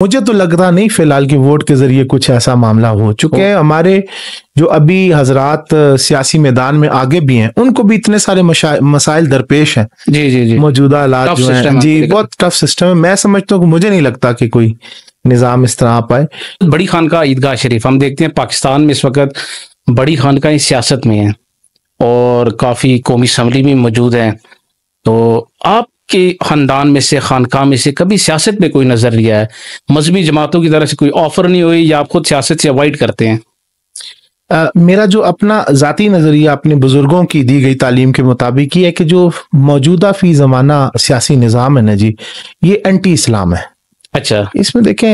مجھے تو لگتا نہیں فی الحال کہ ووٹ کے ذریعے کچھ ایسا معاملہ ہو چکے ہیں. ہمارے جو ابھی حضرات سیاسی میدان میں آگے بھی ہیں ان کو بھی اتنے سارے مسائل درپیش ہیں. جی موجودہ حالات جو ہیں جی بہت ٹف سسٹم ہے. میں سمجھتا ہوں کہ مجھے نہیں لگتا کہ کوئی نظام اس طرح پائے. بڑی خانقاہ عیدگاہ شریف ہم دیکھتے ہیں پاکستان میں اس وقت بڑی خانقاہیں سیاست میں ہیں اور کافی قومی اسمبلی بھی موجود ہیں. تو آپ کے خاندان میں سے خانقاہ میں سے کبھی سیاست میں کوئی نظر لیا ہے؟ مذہبی جماعتوں کی طرف سے کوئی آفر نہیں ہوئی یا آپ خود سیاست سے اوائڈ کرتے ہیں؟ میرا جو اپنا ذاتی نظریہ اپنے بزرگوں کی دی گئی تعلیم کے مطابق یہ ہے کہ جو موجودہ فی زمانہ سیاسی نظام ہے نا جی یہ اینٹی اسلام ہے. اچھا اس میں دیکھیں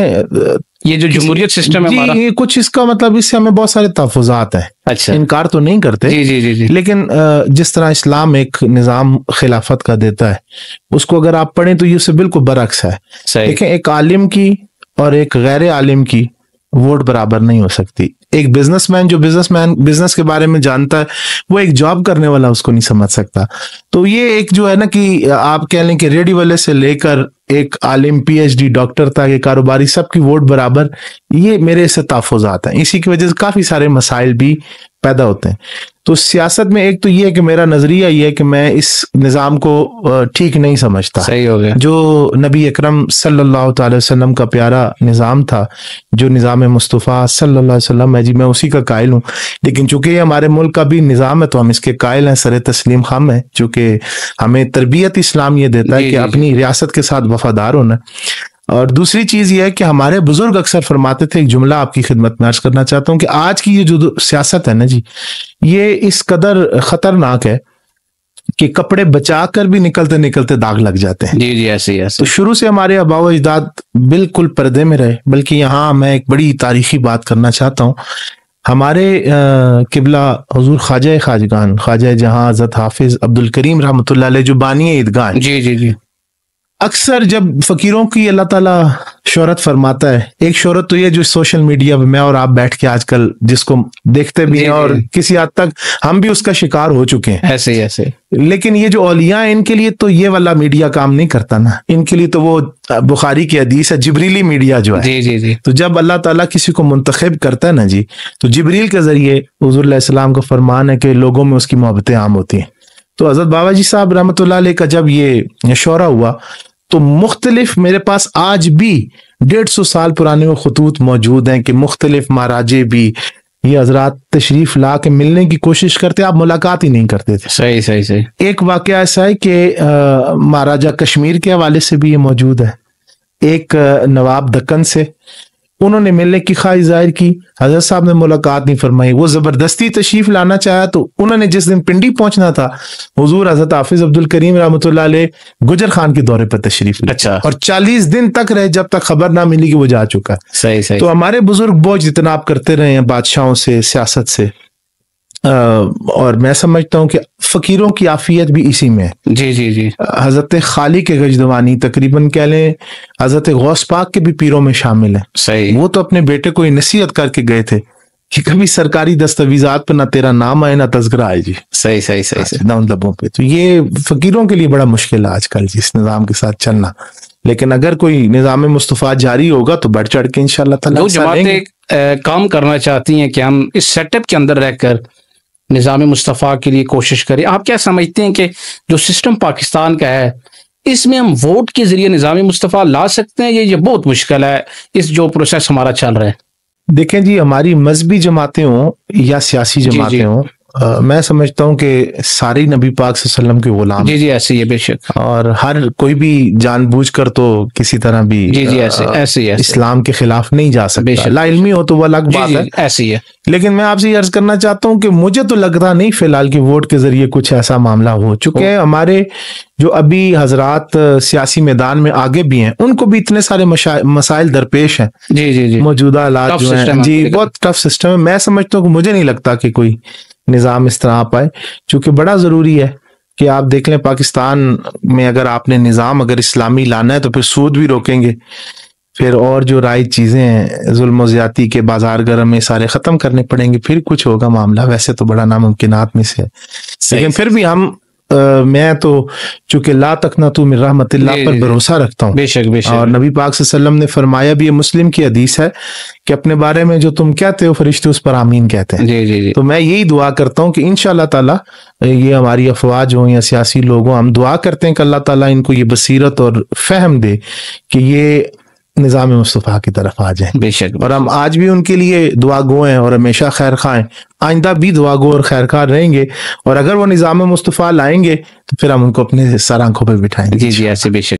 یہ جو جمہوریت سسٹم ہے جی ہمارا یہ کچھ اس کا مطلب اس سے ہمیں بہت سارے تحفظات ہیں. اچھا انکار تو نہیں کرتے جی لیکن جس طرح اسلام ایک نظام خلافت کا دیتا ہے اس کو اگر آپ پڑھیں تو یہ اس سے بالکل برعکس ہے. دیکھیں ایک عالم کی اور ایک غیر عالم کی ووٹ برابر نہیں ہو سکتی. ایک بزنس مین جو بزنس کے بارے میں جانتا ہے وہ ایک جاب کرنے والا اس کو نہیں سمجھ سکتا. تو یہ ایک جو ہے نا کہ آپ کہہ لیں کہ ریڈی والے سے لے کر ایک عالم پی ایچ ڈی ڈاکٹر تک کہ کاروباری سب کی ووٹ برابر یہ میرے سے تحفظات ہیں. اسی کی وجہ سے کافی سارے مسائل بھی پیدا ہوتے ہیں. تو سیاست میں ایک تو یہ ہے کہ میرا نظریہ یہ ہے کہ میں اس نظام کو ٹھیک نہیں سمجھتا. صحیح ہو گیا. جو نبی اکرم صلی اللہ تعالی وسلم کا پیارا نظام تھا جو نظام مصطفیٰ صلی اللہ علیہ وسلم ہے جی میں اسی کا قائل ہوں. لیکن چونکہ یہ ہمارے ملک کا بھی نظام ہے تو ہم اس کے قائل ہیں سر تسلیم خم ہیں. چونکہ ہمیں تربیت اسلام یہ دیتا ہے کہ اپنی ریاست کے ساتھ وفادار ہونا. اور دوسری چیز یہ ہے کہ ہمارے بزرگ اکثر فرماتے تھے, ایک جملہ آپ کی خدمت میں عرض کرنا چاہتا ہوں کہ آج کی یہ جو سیاست ہے نا جی یہ اس قدر خطرناک ہے کہ کپڑے بچا کر بھی نکلتے نکلتے داغ لگ جاتے ہیں. جی ایسے تو شروع سے ہمارے آباء و اجداد بالکل پردے میں رہے. بلکہ یہاں میں ایک بڑی تاریخی بات کرنا چاہتا ہوں. ہمارے قبلہ حضور خواجہ خواجگان خواجہ جہاں حضرت حافظ عبد الکریم رحمۃ اللہ علیہ جو بانی عیدگاہ جی اکثر جب فقیروں کی اللہ تعالیٰ شہرت فرماتا ہے, ایک شہرت تو یہ جو سوشل میڈیا پہ میں اور آپ بیٹھ کے آج کل جس کو دیکھتے بھی ہیں اور کسی حد تک ہم بھی اس کا شکار ہو چکے ہیں ایسے. لیکن یہ جو اولیاء ہیں ان کے لیے تو یہ والا میڈیا کام نہیں کرتا نا. ان کے لیے تو وہ بخاری کی حدیث ہے جبریلی میڈیا جو ہے. جی تو جب اللہ تعالیٰ کسی کو منتخب کرتا ہے نا جی تو جبریل کے ذریعے حضور علیہ السلام کا فرمان ہے کہ لوگوں میں اس کی محبتیں عام ہوتی ہیں. تو حضرت بابا جی صاحب رحمۃ اللہ علیہ کا جب یہ شورا ہوا تو مختلف میرے پاس آج بھی 150 سال پرانے وہ خطوط موجود ہیں کہ مختلف مہاراجے بھی یہ حضرات تشریف لا کے ملنے کی کوشش کرتے, آپ ملاقات ہی نہیں کرتے تھے. صحیح. ایک واقعہ ایسا ہے کہ مہاراجہ کشمیر کے حوالے سے بھی یہ موجود ہے. ایک نواب دکن سے انہوں نے ملنے کی خواہش ظاہر کی, حضرت صاحب نے ملاقات نہیں فرمائی. وہ زبردستی تشریف لانا چاہا تو انہوں نے جس دن پنڈی پہنچنا تھا حضور حضرت حافظ عبد الکریم رحمۃ اللہ علیہ گجر خان کے دورے پر تشریف لے. اچھا. اور 40 دن تک رہے جب تک خبر نہ ملی کہ وہ جا چکا. صحیح. تو ہمارے بزرگ بوجھ اجتناب کرتے رہے ہیں بادشاہوں سے, سیاست سے, اور میں سمجھتا ہوں کہ فقیروں کی عافیت بھی اسی میں ہے. جی. حضرت خالق غجدوانی تقریباً کہہ لیں حضرت غوث پاک کے بھی پیروں میں شامل ہیں. صحیح. وہ تو اپنے بیٹے کو نصیحت کر کے گئے تھے کہ کبھی سرکاری دستاویزات پہ نہ تیرا نام آئے نہ تذکرہ آئے جی. صحیح. ان لبوں پہ تو یہ فقیروں کے لیے بڑا مشکل ہے آج کل جی اس نظام کے ساتھ چلنا. لیکن اگر کوئی نظام مصطفیٰ جاری ہوگا تو بڑھ چڑھ کے انشاءاللہ تعالیٰ جو جماعتیں کام کرنا چاہتی ہیں کہ ہم اس سیٹ اپ کے اندر رہ کر نظام مصطفیٰ کے لیے کوشش کریں, آپ کیا سمجھتے ہیں کہ جو سسٹم پاکستان کا ہے اس میں ہم ووٹ کے ذریعے نظام مصطفیٰ لا سکتے ہیں یہ بہت مشکل ہے اس جو پروسیس ہمارا چل رہا ہے؟ دیکھیں جی ہماری مذہبی جماعتیں ہوں یا سیاسی جماعتیں ہوں میں سمجھتا ہوں کہ ساری نبی پاک صلی اللہ علیہ وسلم کے غلام. جی ایسے ہی ہے بے شک. اور ہر کوئی بھی جان بوجھ کر تو کسی طرح بھی ایسے اسلام کے خلاف نہیں جا سکتا. لا علمی ہو تو وہ الگ بات ہے. ایسے ہی ہے. لیکن میں آپ سے یہ عرض کرنا چاہتا ہوں کہ مجھے تو لگتا نہیں فی الحال کہ ووٹ کے ذریعے کچھ ایسا معاملہ ہو چکے ہیں. ہمارے جو ابھی حضرات سیاسی میدان میں آگے بھی ہیں ان کو بھی اتنے سارے مسائل درپیش ہیں. جی موجودہ حالات جو ہیں جی بہت ٹف سسٹم ہے. میں سمجھتا ہوں کہ مجھے نہیں لگتا کہ کوئی نظام اس طرح پائے, چونکہ بڑا ضروری ہے کہ آپ دیکھ لیں پاکستان میں اگر آپ نے نظام اگر اسلامی لانا ہے تو پھر سود بھی روکیں گے, پھر اور جو رائج چیزیں ہیں ظلم و زیادتی کے بازار گرم میں سارے ختم کرنے پڑیں گے, پھر کچھ ہوگا معاملہ. ویسے تو بڑا ناممکنات میں سے ہے لیکن پھر بھی ہم میں تو چونکہ لا تقنطوا من رحمت اللہ پر بھروسہ رکھتا ہوں، بے شک بے شک، اور نبی پاک صلی اللہ علیہ وسلم نے فرمایا بھی، یہ مسلم کی حدیث ہے کہ اپنے بارے میں جو تم کہتے ہو فرشتے اس پر آمین کہتے ہیں۔ جی جی جی، تو میں یہی دعا کرتا ہوں کہ انشاءاللہ تعالیٰ یہ ہماری افواج ہوں یا سیاسی لوگ ہوں، ہم دعا کرتے ہیں کہ اللہ تعالیٰ ان کو یہ بصیرت اور فہم دے کہ یہ نظام مصطفیٰ کی طرف آ جائیں۔ بے شک، اور ہم آج بھی ان کے لیے دعا گو ہیں اور ہمیشہ خیر خواہ ہیں، آئندہ بھی دعا گو اور خیر خواہ رہیں گے، اور اگر وہ نظام مصطفیٰ لائیں گے تو پھر ہم ان کو اپنے سر آنکھوں پہ بٹھائیں گے۔ جی جی، ایسے بے شک۔